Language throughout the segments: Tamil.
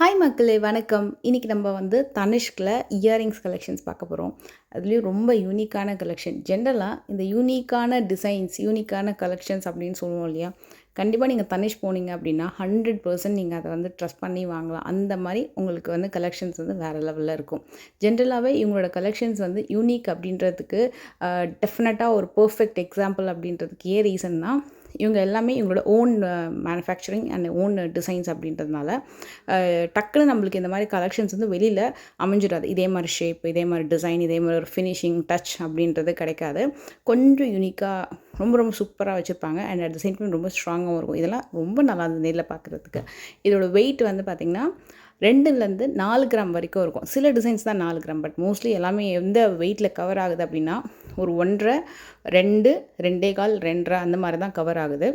ஹாய் மக்களே வணக்கம். இன்றைக்கி நம்ம வந்து தனிஷ்கில் இயரிங்ஸ் கலெக்ஷன்ஸ் பார்க்க போகிறோம். அதுலேயும் ரொம்ப யூனிக்கான கலெக்ஷன். ஜென்ரலாக இந்த யூனிக்கான டிசைன்ஸ், யூனிக்கான கலெக்ஷன்ஸ் அப்படின்னு சொல்லுவோம் இல்லையா? கண்டிப்பாக நீங்கள் தனிஷ் போனீங்க அப்படின்னா 100% நீங்கள் அதை வந்து ட்ரஸ்ட் பண்ணி வாங்கலாம். அந்த மாதிரி உங்களுக்கு வந்து கலெக்ஷன்ஸ் வந்து வேறு லெவலில் இருக்கும். ஜென்ரலாகவே இவங்களோட கலெக்ஷன்ஸ் வந்து யூனிக் அப்படின்றதுக்கு டெஃபினட்டாக ஒரு பர்ஃபெக்ட் எக்ஸாம்பிள் அப்படின்றதுக்கு ஏன் ரீசன்னா, இவங்க எல்லாமே இவங்களோட own manufacturing and own designs அப்படின்றதுனால டக்குன்னு நம்மளுக்கு இந்த மாதிரி கலெக்ஷன்ஸ் வந்து வெளியில் அமைஞ்சிடாது. இதே மாதிரி ஷேப், இதே மாதிரி டிசைன், இதே மாதிரி ஒரு ஃபினிஷிங் டச் அப்படின்றது கிடைக்காது. கொஞ்சம் யூனிக்காக ரொம்ப ரொம்ப சூப்பராக வச்சுருப்பாங்க. And at the same time ரொம்ப ஸ்ட்ராங்காகவும் இருக்கும். இதெல்லாம் ரொம்ப நல்லா இருந்தது நேரில் பார்க்குறதுக்கு. இதோட வெயிட் வந்து பார்த்திங்கன்னா 2லேருந்து 4 கிராம் வரைக்கும் இருக்கும். சில டிசைன்ஸ் தான் 4 கிராம், பட் மோஸ்ட்லி எல்லாமே எந்த வெயிட்டில் கவர் ஆகுது அப்படின்னா ஒரு 1.5, 2, 2.25, 2.5 அந்த மாதிரி தான் கவர் ஆகுது.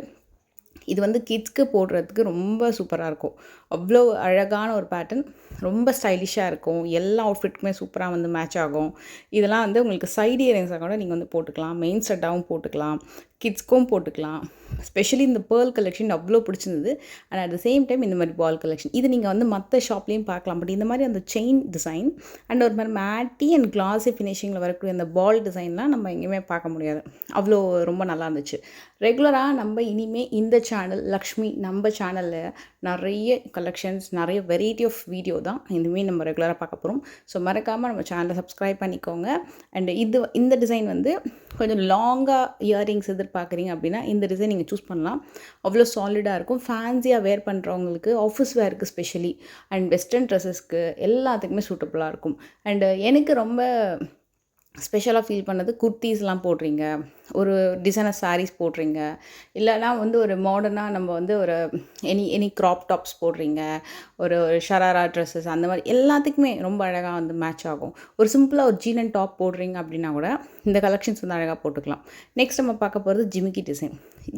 இது வந்து கிட்ஸ்க்கு போடுறதுக்கு ரொம்ப சூப்பராக இருக்கும். அவ்வளோ அழகான ஒரு பேட்டர்ன், ரொம்ப ஸ்டைலிஷாக இருக்கும். எல்லா அவுட்ஃபிட்டுக்குமே சூப்பராக வந்து மேட்ச் ஆகும். இதெல்லாம் வந்து உங்களுக்கு சைடு இயரிங்ஸாக கூட நீங்கள் வந்து போட்டுக்கலாம், மெயின் செட்டாகவும் போட்டுக்கலாம், கிட்ஸ்க்கும் போட்டுக்கலாம். ஸ்பெஷலி இந்த பேர்ல் கலெக்ஷன் அவ்வளோ பிடிச்சிருந்தது. And at the same time இந்த மாதிரி பால் கலெக்ஷன் இது நீங்கள் வந்து மற்ற ஷாப்லேயும் பார்க்கலாம். பட் இந்த மாதிரி அந்த செயின் டிசைன் அண்ட் ஒரு மாதிரி மேட்டி அண்ட் கிளாஸி ஃபினிஷிங்கில் வரக்கூடிய அந்த பால் டிசைன்லாம் நம்ம எங்கேயுமே பார்க்க முடியாது. அவ்வளோ ரொம்ப நல்லா இருந்துச்சு. ரெகுலராக நம்ம இனிமேல் இந்த சேனல் லக்ஷ்மி நம்ம சேனலில் நிறைய கலெக்ஷன்ஸ், நிறைய வெரைட்டி ஆஃப் வீடியோ தான் இனிமேல் நம்ம ரெகுலராக பார்க்க போகிறோம். ஸோ மறக்காமல் நம்ம சேனலை சப்ஸ்கிரைப் பண்ணிக்கோங்க. அண்ட் இந்த டிசைன் வந்து கொஞ்சம் லாங்காக இயரிங்ஸ் எதிர்பார்க்குறீங்க அப்படின்னா இந்த டிசைன் நீங்கள் சூஸ் பண்ணலாம். அவ்வளோ சாலிடாக இருக்கும். ஃபேன்சியாக வேர் பண்ணுறவங்களுக்கு, ஆஃபீஸ் வேருக்கு ஸ்பெஷலி, அண்ட் வெஸ்டர்ன் ட்ரெஸ்ஸஸ்க்கு எல்லாத்துக்குமே சூட்டபுளாக இருக்கும். அண்டு எனக்கு ரொம்ப ஸ்பெஷலாக ஃபீல் பண்ணது குர்த்தீஸ்லாம் போடுறீங்க, ஒரு டிசைனர் சாரீஸ் போடுறீங்க, இல்லைனா வந்து ஒரு மாடர்னாக நம்ம வந்து ஒரு எனி க்ராப் டாப்ஸ் போடுறீங்க, ஒரு ஷராரா ட்ரெஸ்ஸஸ் அந்த மாதிரி எல்லாத்துக்குமே ரொம்ப அழகாக வந்து மேட்ச் ஆகும். ஒரு சிம்பிளாக ஒரு ஜீன் அண்ட் டாப் போடுறீங்க அப்படின்னா கூட இந்த கலெக்ஷன்ஸ் வந்து அழகாக போட்டுக்கலாம். நெக்ஸ்ட் நம்ம பார்க்க போகிறது ஜிமிக்கி டிசைன்.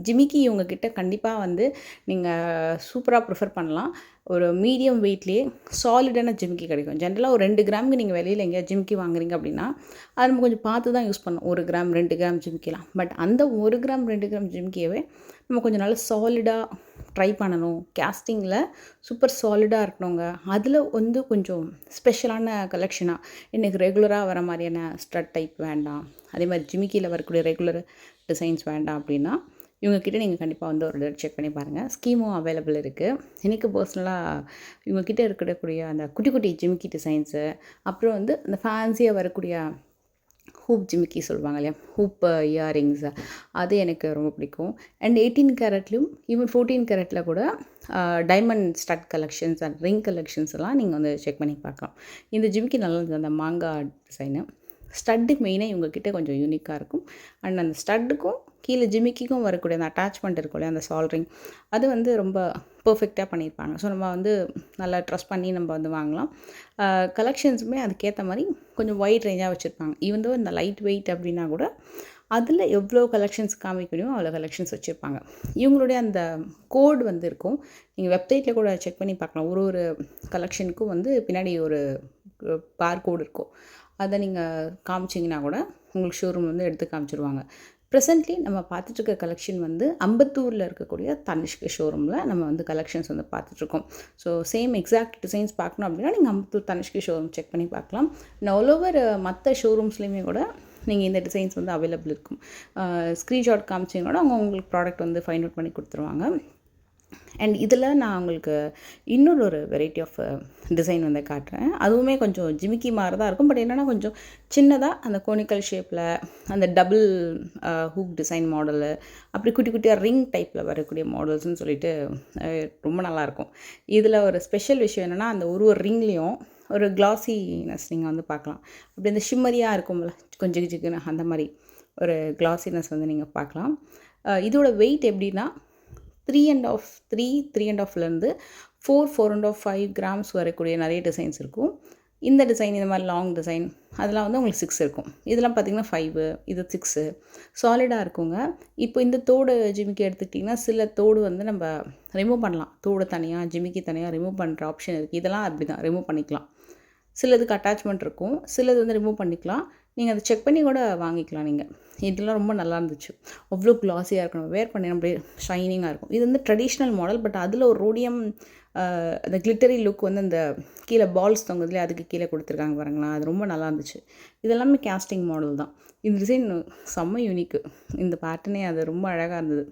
ஜிமிக்கி இவங்கக்கிட்ட கண்டிப்பாக வந்து நீங்கள் சூப்பராக ப்ரிஃபர் பண்ணலாம். ஒரு மீடியம் வெயிட்லேயே சாலிடான ஜிமிக்கி கிடைக்கும். ஜென்ரலாக ஒரு 2 கிராமுக்கு நீங்கள் வெளியில் எங்கேயா ஜிமிக்கி வாங்குறீங்க அப்படின்னா அது நம்ம கொஞ்சம் பார்த்து தான் யூஸ் பண்ணணும். 1 கிராம் 2 கிராம் ஜிமிக்கிலாம். பட் அந்த 1 கிராம் 2 கிராம் ஜிமிக்கியவே நம்ம கொஞ்சம் நல்லா சாலிடாக ட்ரை பண்ணணும். கேஸ்டிங்கில் சூப்பர் சாலிடாக இருக்கணுங்க. அதில் வந்து கொஞ்சம் ஸ்பெஷலான கலெக்ஷனாக எனக்கு ரெகுலராக வர மாதிரியான ஸ்டட் டைப் வேண்டாம், அதே மாதிரி ஜிமிக்கியில் வரக்கூடிய ரெகுலர் டிசைன்ஸ் வேண்டாம் அப்படின்னா இவங்கக்கிட்ட நீங்கள் கண்டிப்பாக வந்து ஒரு தடவை செக் பண்ணி பாருங்கள். ஸ்கீமும் அவைலபிள் இருக்குது. எனக்கு பர்சனலாக இவங்கக்கிட்ட இருக்கக்கூடிய அந்த குட்டி குட்டி ஜிமிக்கி டிசைன்ஸு, அப்புறம் வந்து அந்த ஃபேன்சியாக வரக்கூடிய ஹூப் ஜிமிக்கி சொல்லுவாங்க இல்லையா, ஹூப் இயரிங்ஸ், அது எனக்கு ரொம்ப பிடிக்கும். அண்ட் 18 கேரட்லேயும் ஈவன் 14 கேரட்டில் கூட diamond stud collections and ring collections எல்லாம் நீங்கள் வந்து செக் பண்ணி பார்க்கலாம். இந்த ஜிமிக்கி நல்லா இருந்தது, அந்த மாங்காய் டிசைனு. ஸ்டட்டுக்கு மெயினாக இவங்கக்கிட்ட கொஞ்சம் யூனிக்காக இருக்கும். அண்ட் அந்த ஸ்டட்டுக்கும் கீழே ஜிமிக்கிக்கும் வரக்கூடிய அந்த அட்டாச்மெண்ட் இருக்கும் இல்லையா, அந்த சால்ரிங், அது வந்து ரொம்ப பர்ஃபெக்டாக பண்ணியிருப்பாங்க. ஸோ நம்ம வந்து நல்லா ட்ரஸ்ட் பண்ணி நம்ம வந்து வாங்கலாம். கலெக்ஷன்ஸுமே அதுக்கேற்ற மாதிரி கொஞ்சம் வைட் ரேஞ்சாக வச்சுருப்பாங்க. ஈவன் தோ இந்த லைட் வெயிட் அப்படின்னா கூட அதில் எவ்வளோ கலெக்ஷன்ஸ் காமிக்க முடியுமோ அவ்வளோ கலெக்ஷன்ஸ் வச்சுருப்பாங்க. இவங்களுடைய அந்த கோட் வந்து இருக்கும். நீங்கள் வெப்சைட்டில் கூட செக் பண்ணி பார்க்கலாம். ஒரு கலெக்ஷனுக்கும் வந்து பின்னாடி ஒரு பார் கோடு இருக்கும். அதை நீங்கள் காமிச்சிங்கன்னா கூட உங்களுக்கு ஷோரூம் வந்து எடுத்து காமிச்சிருவாங்க. ப்ரெசென்ட்லி நம்ம பார்த்துட்ருக்க கலெக்ஷன் வந்து அம்பத்தூரில் இருக்கக்கூடிய தனிஷ்க் ஷோரூமில் நம்ம வந்து கலெக்ஷன்ஸ் வந்து பார்த்துட்ருக்கோம். ஸோ சேம் எக்ஸாக்ட் டிசைன்ஸ் பார்க்கணும் அப்படின்னா நீங்கள் அம்பத்தூர் தனிஷ்க் ஷோரூம் செக் பண்ணி பார்க்கலாம். ஆல் ஓவர் மற்ற ஷோரூம்ஸ்லேயுமே கூட நீங்கள் இந்த டிசைன்ஸ் வந்து அவைலபிள் இருக்கும். ஸ்க்ரீன்ஷாட் காமிச்சிங்கன்னா அவங்க உங்களுக்கு ப்ராடக்ட் வந்து ஃபைண்ட் அவுட் பண்ணி கொடுத்துருவாங்க. அண்ட் இதில் நான் உங்களுக்கு இன்னொரு வெரைட்டி ஆஃப் டிசைன் வந்து காட்டுறேன். அதுவுமே கொஞ்சம் ஜிமிக்கி மாதிரி தான் இருக்கும். பட் என்னென்னா கொஞ்சம் சின்னதாக அந்த கோனிக்கல் ஷேப்பில் அந்த டபுள் ஹூக் டிசைன் மாடலு, அப்படி குட்டி குட்டியாக ரிங் டைப்பில் வரக்கூடிய மாடல்ஸ்னு சொல்லிட்டு ரொம்ப நல்லாயிருக்கும். இதில் ஒரு ஸ்பெஷல் விஷயம் என்னென்னா அந்த ஒரு ரிங்லேயும் ஒரு கிளாஸினஸ் நீங்கள் வந்து பார்க்கலாம். அப்படி இந்த ஷிம்மரியாக இருக்கும்ல, கொஞ்சம் ஜிக்குன்னு அந்த மாதிரி ஒரு கிளாஸினஸ் வந்து நீங்கள் பார்க்கலாம். இதோட வெயிட் எப்படின்னா 3.5லேருந்து 4.5 கிராம்ஸ் வரக்கூடிய நிறைய டிசைன்ஸ் இருக்கும். இந்த டிசைன், இந்த மாதிரி லாங் டிசைன் அதெல்லாம் வந்து உங்களுக்கு 6 இருக்கும். இதெல்லாம் பார்த்திங்கன்னா 5, இது 6 சாலிடாக இருக்குங்க. இப்போ இந்த தோடு ஜிமிக்கி எடுத்துக்கிட்டிங்கன்னா சில தோடு வந்து நம்ம ரிமூவ் பண்ணலாம். தோடு தனியாக ஜிமிக்கி தனியாக ரிமூவ் பண்ணுற ஆப்ஷன் இருக்குது. இதெல்லாம் அப்படி தான் ரிமூவ் பண்ணிக்கலாம். சிலதுக்கு அட்டாச்மெண்ட் இருக்கும், சிலது வந்து ரிமூவ் பண்ணிக்கலாம். நீங்கள் அதை செக் பண்ணி கூட வாங்கிக்கலாம் நீங்கள். இதெல்லாம் ரொம்ப நல்லா இருந்துச்சு. அவ்வளோ க்ளாஸியாக இருக்கும். நம்ம வேர் பண்ணி அப்படியே ஷைனிங்காக இருக்கும். இது வந்து ட்ரெடிஷ்னல் மாடல். பட் அதில் ஒரு ரோடியம் அந்த கிளிட்டரி லுக் வந்து அந்த கீழே பால்ஸ் தொங்குதுலேயே அதுக்கு கீழே கொடுத்துருக்காங்க பாருங்களேன், அது ரொம்ப நல்லா இருந்துச்சு. இதெல்லாமே கேஸ்டிங் மாடல் தான். இந்த டிசைன் செம்ம யூனிக்கு. இந்த பேட்டர்னே அது ரொம்ப அழகாக இருந்தது.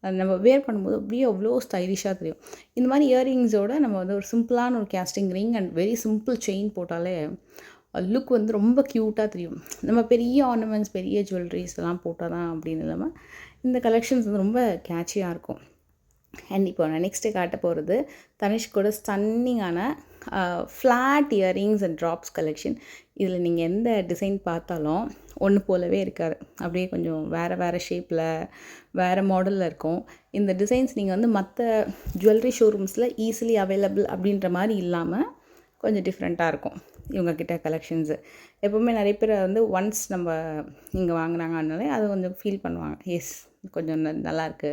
அது நம்ம வேர் பண்ணும்போது அப்படியே அவ்வளோ ஸ்டைலிஷாக தெரியும். இந்த மாதிரி இயரிங்ஸோடு நம்ம வந்து ஒரு சிம்பிளான ஒரு casting ring and very simple chain போட்டாலே லுக் வந்து ரொம்ப க்யூட்டாக தெரியும். நம்ம பெரிய ஆர்னமெண்ட்ஸ், பெரிய ஜுவல்லரிஸ் எல்லாம் போட்டால் தான் அப்படின்னு இல்லாமல் இந்த கலெக்ஷன்ஸ் வந்து ரொம்ப கேட்சியாக இருக்கும். அண்ட் இப்போ நான் நெக்ஸ்ட்டு காட்ட போகிறது தனிஷ்கோட ஸ்டன்னிங்கான flat earrings and drops collection. இதில் நீங்கள் எந்த டிசைன் பார்த்தாலும் ஒன்று போலவே இருக்காது. அப்படியே கொஞ்சம் வேறு ஷேப்பில் வேறு மாடலில் இருக்கும். இந்த டிசைன்ஸ் நீங்கள் வந்து மற்ற ஜுவல்லரி ஷோரூம்ஸில் ஈஸிலி அவைலபிள் அப்படின்ற மாதிரி இல்லாமல் கொஞ்சம் டிஃப்ரெண்ட்டாக இருக்கும் இவங்கக்கிட்ட கலெக்ஷன்ஸு. எப்போவுமே நிறைய பேர் வந்து ஒன்ஸ் நம்ம இங்கே வாங்கினாங்கன்னாலே அதை கொஞ்சம் ஃபீல் பண்ணுவாங்க, எஸ் கொஞ்சம் நல்லாயிருக்கு.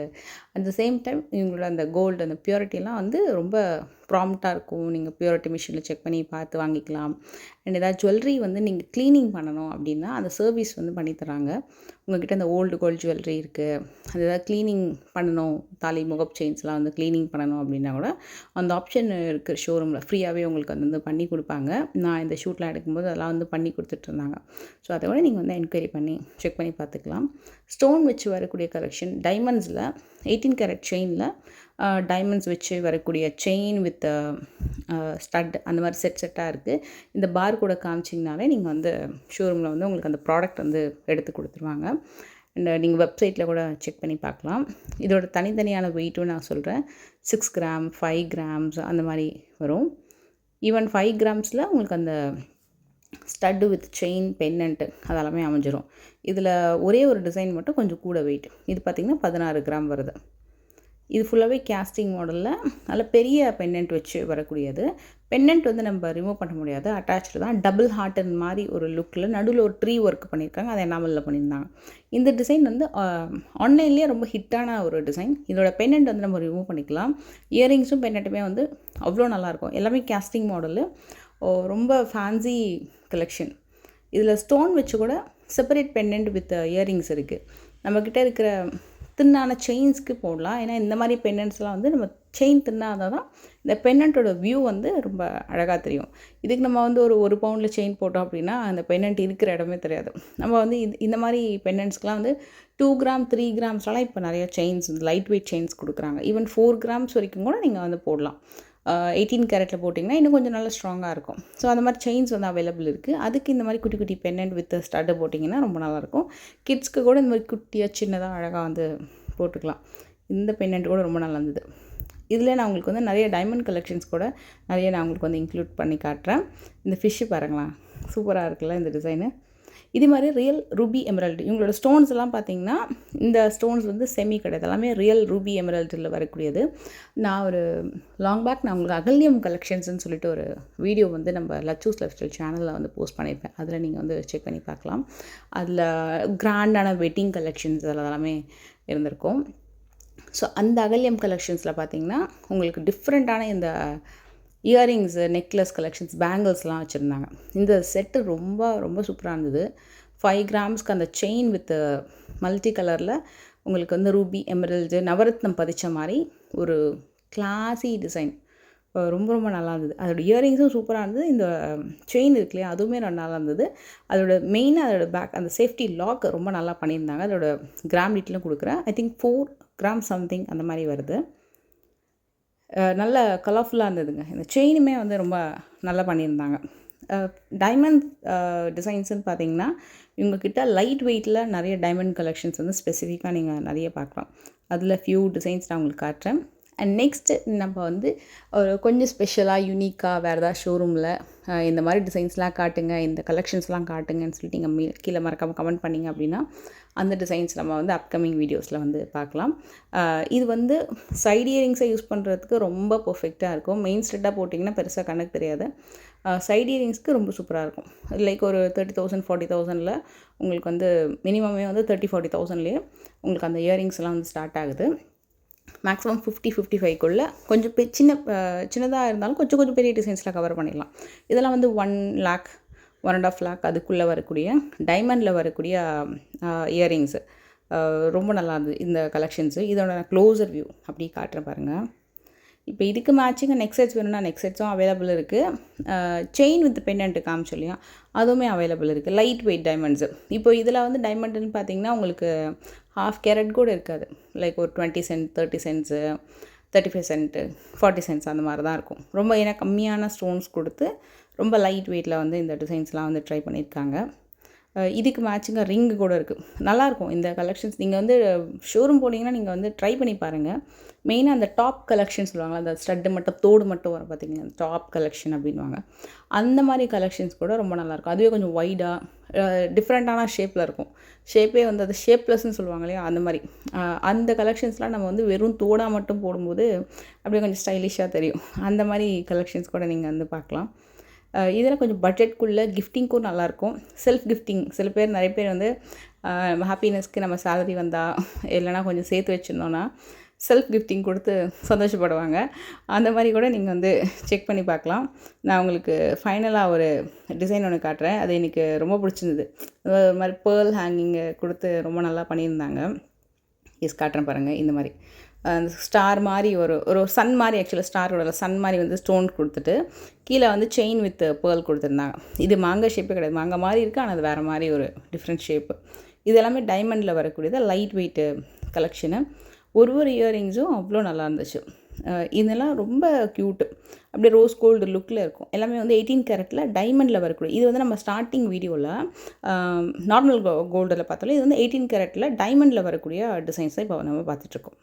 அட் த சேம் டைம் இவங்களோட அந்த கோல்டு, அந்த பியூரிட்டிலாம் வந்து ரொம்ப ப்ராம்ப்டாக இருக்கும். நீங்கள் பியூரிட்டி மிஷினில் செக் பண்ணி பார்த்து வாங்கிக்கலாம். அண்ட் ஏதாவது ஜுவல்லரி வந்து நீங்கள் க்ளீனிங் பண்ணணும் அப்படின்னா அந்த சர்வீஸ் வந்து பண்ணித்தராங்க. உங்கள்கிட்ட அந்த ஓல்டு கோல்டு ஜுவல்லரி இருக்குது, அது ஏதாவது க்ளீனிங் பண்ணணும், தாலி முகப் செயின்ஸ்லாம் வந்து க்ளீனிங் பண்ணணும் அப்படின்னா கூட அந்த ஆப்ஷன் இருக்குது ஷோரூமில். ஃப்ரீயாகவே உங்களுக்கு வந்து பண்ணி கொடுப்பாங்க. நான் இந்த ஷூட்லாம் எடுக்கும்போது அதெல்லாம் வந்து பண்ணி கொடுத்துட்ருந்தாங்க. ஸோ அதை விட நீங்கள் வந்து என்கொயரி பண்ணி செக் பண்ணி பார்த்துக்கலாம். ஸ்டோன் வச்சு வரக்கூடிய கலெக்ஷன் டைமண்ட்ஸில் 18 கேரட் செயினில் டைமண்ட்ஸ் வச்சு வரக்கூடிய செயின் வித் ஸ்டட் அந்த மாதிரி செட்டாக இருக்குது. இந்த பார் கூட காமிச்சிங்கனாலே நீங்கள் வந்து ஷோரூமில் வந்து உங்களுக்கு அந்த ப்ராடக்ட் வந்து எடுத்து கொடுத்துருவாங்க. அண்ட் நீங்கள் வெப்சைட்டில் கூட செக் பண்ணி பார்க்கலாம். இதோட தனித்தனியான வெயிட்டும் நான் சொல்கிறேன். 6 கிராம், 5 கிராம்ஸ் அந்த மாதிரி வரும். ஈவன் 5 கிராம்ஸில் உங்களுக்கு அந்த ஸ்டட்டு வித் செயின், பென்னண்ட்டு அதெல்லாமே அமைஞ்சிரும். இதில் ஒரே ஒரு டிசைன் மட்டும் கொஞ்சம் கூட வெயிட். இது பார்த்திங்கன்னா 16 கிராம் வருது. இது ஃபுல்லாகவே கேஸ்டிங் மாடலில் நல்ல பெரிய பென்னண்ட் வச்சு வரக்கூடியது. பென்னண்ட் வந்து நம்ம ரிமூவ் பண்ண முடியாது, அட்டாச்சு தான். டபுள் ஹார்ட்டன் மாதிரி ஒரு லுக்கில் நடுவில் ஒரு ட்ரீ ஒர்க் பண்ணியிருக்காங்க, அதை எனாமலில் பண்ணியிருந்தாங்க. இந்த டிசைன் வந்து ஆன்லைன்லேயே ரொம்ப ஹிட்டான ஒரு டிசைன். இதோட பென்னண்ட் வந்து நம்ம ரிமூவ் பண்ணிக்கலாம். இயரிங்ஸும் பென்னண்ட்டுமே வந்து அவ்வளோ நல்லாயிருக்கும். எல்லாமே கேஸ்டிங் மாடலு, ரொம்ப ஃபேன்சி கலெக்ஷன். இதில் ஸ்டோன் வச்சு கூட செப்பரேட் பென்னண்ட் வித் இயரிங்ஸ் இருக்குது. நம்மக்கிட்ட இருக்கிற தின்னான செயின்ஸ்க்கு போடலாம். ஏன்னா இந்த மாதிரி பென்னண்ட்ஸ்லாம் வந்து நம்ம செயின் தின்னாதான் தான் இந்த பென்னண்ட்டோட வியூ வந்து ரொம்ப அழகாக தெரியும். இதுக்கு நம்ம வந்து ஒரு பவுண்டில் செயின் போட்டோம் அப்படின்னா அந்த பென்னண்ட் இருக்கிற இடமே தெரியாது. நம்ம வந்து இந்த மாதிரி பென்னண்ட்ஸ்க்கெலாம் வந்து 2 கிராம் 3 கிராம்ஸ்லாம் இப்போ நிறைய செயின்ஸ் லைட் வெயிட் செயின்ஸ் கொடுக்குறாங்க. ஈவன் 4 கிராம்ஸ் வரைக்கும் கூட நீங்கள் வந்து போடலாம். 18 கேரட்டில் போட்டிங்கன்னா இன்னும் கொஞ்சம் நல்லா ஸ்ட்ராங்காக இருக்கும். ஸோ அந்த மாதிரி செயின்ஸ் வந்து அவைலபிள் இருக்குது. அதுக்கு இந்த மாதிரி குட்டி குட்டி பென்னண்ட் வித் ஸ்டட்டு போட்டிங்கன்னா ரொம்ப நல்லாயிருக்கும். கிட்ஸ்க்கு கூட இந்த மாதிரி குட்டியாக சின்னதாக அழகாக வந்து போட்டுக்கலாம். இந்த பென்னண்ட் கூட ரொம்ப நல்லா இருந்தது. இதில் நான் உங்களுக்கு வந்து நிறைய டைமண்ட் கலெக்ஷன்ஸ் கூட நிறைய நான் உங்களுக்கு வந்து இன்க்ளூட் பண்ணி காட்டுறேன். இந்த ஃபிஷ்ஷு பாருங்களேன், சூப்பராக இருக்குல்ல இந்த டிசைனு. இது மாதிரி ரியல் ரூபி எமரல்டு. இவங்களோட ஸ்டோன்ஸ் எல்லாம் பார்த்தீங்கன்னா இந்த ஸ்டோன்ஸ் வந்து செமி கிடையாது, எல்லாமே ரியல் ரூபி எமரல்டில் வரக்கூடியது. நான் ஒரு லாங் பேக் நான் உங்களுக்கு அகல்யம் கலெக்ஷன்ஸ்னு சொல்லிட்டு ஒரு வீடியோ வந்து நம்ம லச்சூஸ் லைஃப் ஸ்டைல் சேனலில் வந்து போஸ்ட் பண்ணியிருப்பேன். அதில் நீங்கள் வந்து செக் பண்ணி பார்க்கலாம். அதில் கிராண்டான வெட்டிங் கலெக்ஷன்ஸ் அதில் எல்லாமே இருந்திருக்கும். ஸோ அந்த அகல்யம் கலெக்ஷன்ஸில் பார்த்தீங்கன்னா உங்களுக்கு டிஃப்ரெண்ட்டான இந்த இயரிங்ஸு, நெக்லஸ் கலெக்ஷன்ஸ், பேங்கிள்ஸ்லாம் வச்சுருந்தாங்க. இந்த செட்டு ரொம்ப ரொம்ப சூப்பராக இருந்தது. 5 கிராம்ஸ்க்கு அந்த செயின் வித் மல்டி கலரில் உங்களுக்கு வந்து ரூபி, எமரல்டு, நவரத்னம் பதிச்ச மாதிரி ஒரு கிளாஸி டிசைன். ரொம்ப ரொம்ப நல்லா இருந்தது. அதோட இயரிங்ஸும் சூப்பராக இருந்தது. இந்த செயின் இருக்கு இல்லையா, அதுவுமே ரொம்ப நல்லா இருந்தது. அதோட மெயினாக அதோட பேக் அந்த சேஃப்டி லாக் ரொம்ப நல்லா பண்ணியிருந்தாங்க. அதோட கிராம் டீட்டெயிலும் கொடுக்குறேன். ஐ திங்க் 4 கிராம் சம்திங் அந்த மாதிரி வருது. நல்ல கலர்ஃபுல்லாக இருந்ததுங்க. இந்த செயினுமே வந்து ரொம்ப நல்லா பண்ணியிருந்தாங்க. டைமண்ட் டிசைன்ஸுன்னு பார்த்தீங்கன்னா இவங்கக்கிட்ட லைட் வெயிட்டில் நிறைய டைமண்ட் கலெக்ஷன்ஸ் வந்து ஸ்பெசிஃபிக்காக நீங்கள் நிறைய பார்க்கலாம். அதில் ஃபியூ டிசைன்ஸ் நான் உங்களுக்கு காட்டுறேன். அண்ட் நெக்ஸ்ட்டு நம்ம வந்து கொஞ்சம் ஸ்பெஷலாக யூனிக்காக வேறு ஏதாவது ஷோரூமில் இந்த மாதிரி டிசைன்ஸ்லாம் காட்டுங்க, இந்த கலெக்ஷன்ஸ்லாம் காட்டுங்கன்னு சொல்லிட்டு நீங்கள் கீழே மறக்காமல் கமெண்ட் பண்ணிங்க அப்படின்னா அந்த டிசைன்ஸ் நம்ம வந்து அப்கமிங் வீடியோஸில் வந்து பார்க்கலாம். இது வந்து சைட் இயரிங்ஸை யூஸ் பண்ணுறதுக்கு ரொம்ப பர்ஃபெக்டாக இருக்கும். மெயின் ஸ்டெட்டாக போட்டிங்கன்னா பெருசாக கணக்கு தெரியாது. சைட் இயரிங்ஸ்க்கு ரொம்ப சூப்பராக இருக்கும். லைக் ஒரு 30,000 40,000ல் உங்களுக்கு வந்து மினிமமே வந்து 30,000-40,000லேயே உங்களுக்கு அந்த இயரிங்ஸ்லாம் வந்து ஸ்டார்ட் ஆகுது. மேக்ஸிமம் 50-55க்குள்ளே கொஞ்சம் சின்னதாக இருந்தாலும் கொஞ்சம் பெரிய டிசைன்ஸில் கவர் பண்ணிடலாம். இதெல்லாம் வந்து 1 lakh 1.5 lakh அதுக்குள்ளே வரக்கூடிய டைமண்டில் வரக்கூடிய இயரிங்ஸு ரொம்ப நல்லா இருந்தது இந்த கலெக்ஷன்ஸு. இதோட நான் க்ளோசர் வியூ அப்படி காட்டுறேன் பாருங்கள். இப்போ இதுக்கு மேட்சிங்காக நெக் செட்ஸ் வேணும்னா நெக் செட்ஸும் அவைலபிள் இருக்குது. செயின் வித் பெண்டன்ட்டு காமிச்சோம் இல்லையா, அதுவுமே அவைலபிள் இருக்குது. Light weight diamonds. இப்போ இதில் வந்து டைமண்ட்னு பார்த்தீங்கன்னா உங்களுக்கு ½ கேரட் கூட இருக்காது. லைக் ஒரு 20 சென்ட், 30 சென்ட்ஸு, 35 சென்ட்டு, 40 சென்ட்ஸ் அந்த மாதிரி தான் இருக்கும். ரொம்ப ஏன்னா கம்மியான ஸ்டோன்ஸ் கொடுத்து ரொம்ப லைட் வெயிட்டில் வந்து இந்த டிசைன்ஸ்லாம் வந்து ட்ரை பண்ணியிருக்காங்க. இதுக்கு மேட்சிங்காக ரிங்கு கூட இருக்குது. நல்லாயிருக்கும் இந்த கலெக்ஷன்ஸ். நீங்கள் வந்து ஷோரூம் போனீங்கன்னா நீங்கள் வந்து ட்ரை பண்ணி பாருங்கள். மெயினாக அந்த டாப் கலெக்ஷன் சொல்லுவாங்க, அந்த ஸ்டட்டு மட்டும் தோடு மட்டும் வரும் பார்த்தீங்கன்னா, டாப் கலெக்ஷன் அப்படின்வாங்க. அந்த மாதிரி கலெக்ஷன்ஸ் கூட ரொம்ப நல்லாயிருக்கும். அதுவே கொஞ்சம் வைடாக டிஃப்ரெண்ட்டான ஷேப்பில் இருக்கும். ஷேப்பே வந்து அது ஷேப்லெஸ்ன்னு சொல்லுவாங்க இல்லையா, அந்த மாதிரி. அந்த கலெக்ஷன்ஸ்லாம் நம்ம வந்து வெறும் தோடாக மட்டும் போடும்போது அப்படியே கொஞ்சம் ஸ்டைலிஷாக தெரியும். அந்த மாதிரி கலெக்ஷன்ஸ் கூட நீங்கள் வந்து பார்க்கலாம். இதில் கொஞ்சம் பட்ஜெட்குள்ளே கிஃப்டிங்க்கும் நல்லாயிருக்கும். செல்ஃப் கிஃப்டிங் சில பேர் நிறைய பேர் வந்து ஹாப்பினஸ்க்கு நம்ம சேலரி வந்தால் இல்லைனா கொஞ்சம் சேர்த்து வச்சுருந்தோன்னா செல்ஃப் கிஃப்டிங் கொடுத்து சந்தோஷப்படுவாங்க. அந்த மாதிரி கூட நீங்கள் வந்து செக் பண்ணி பார்க்கலாம். நான் உங்களுக்கு ஃபைனலாக ஒரு டிசைன் ஒன்று காட்டுறேன். அது எனக்கு ரொம்ப பிடிச்சிருந்தது. ஒரு மாதிரி பேர்ல் ஹேங்கிங்கு கொடுத்து ரொம்ப நல்லா பண்ணியிருந்தாங்க. காட்டுறேன் பாருங்கள். இந்த மாதிரி ஸ்டார் மாதிரி ஒரு சன் மாதிரி, ஆக்சுவலாக ஸ்டாரோட சன் மாதிரி வந்து ஸ்டோன் கொடுத்துட்டு கீழே வந்து செயின் வித் பேர்ல் கொடுத்துருந்தாங்க. இது மாங்காய் ஷேப்பே கிடையாது. மாங்காய் மாதிரி இருக்குது, ஆனால் அது வேறு மாதிரி ஒரு டிஃப்ரெண்ட் ஷேப்பு. இது எல்லாமே டைமண்டில் வரக்கூடியது, லைட் வெயிட்டு கலெக்ஷனு. ஒரு இயரிங்ஸும் அவ்வளோ நல்லா இருந்துச்சு. இதெல்லாம் ரொம்ப க்யூட்டு, அப்படியே ரோஸ் கோல்டு லுக்கில் இருக்கும். எல்லாமே வந்து 18 கேரட்டில் டைமண்டில் வரக்கூடிய. இது வந்து நம்ம ஸ்டார்டிங் வீடியோவில் நார்மல் கோல்டில் பார்த்தாலும் இது வந்து 18 கேரட்டில் டைமண்டில் வரக்கூடிய டிசைன்ஸ் தான் இப்போ நம்ம பார்த்துட்ருக்கோம்.